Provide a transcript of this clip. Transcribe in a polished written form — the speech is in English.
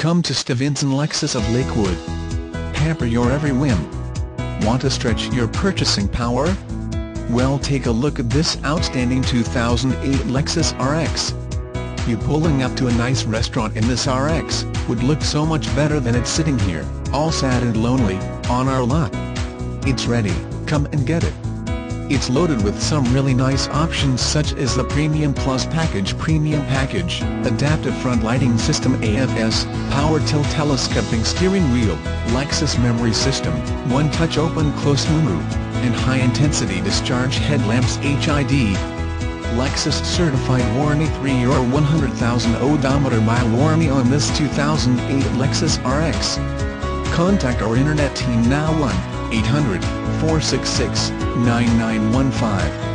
Come to Stevinson Lexus of Lakewood. Pamper your every whim. Want to stretch your purchasing power? Well, take a look at this outstanding 2008 Lexus RX. You pulling up to a nice restaurant in this RX would look so much better than it's sitting here, all sad and lonely, on our lot. It's ready, come and get it. It's loaded with some really nice options such as the Premium Plus Package, Premium Package, Adaptive Front Lighting System AFS, Power Tilt Telescoping Steering Wheel, Lexus Memory System, One Touch Open Close Moonroof, and High Intensity Discharge Headlamps HID. Lexus Certified Warranty 3-year or 100,000 odometer mile warranty on this 2008 Lexus RX. Contact our internet team now 1-800-466-9915.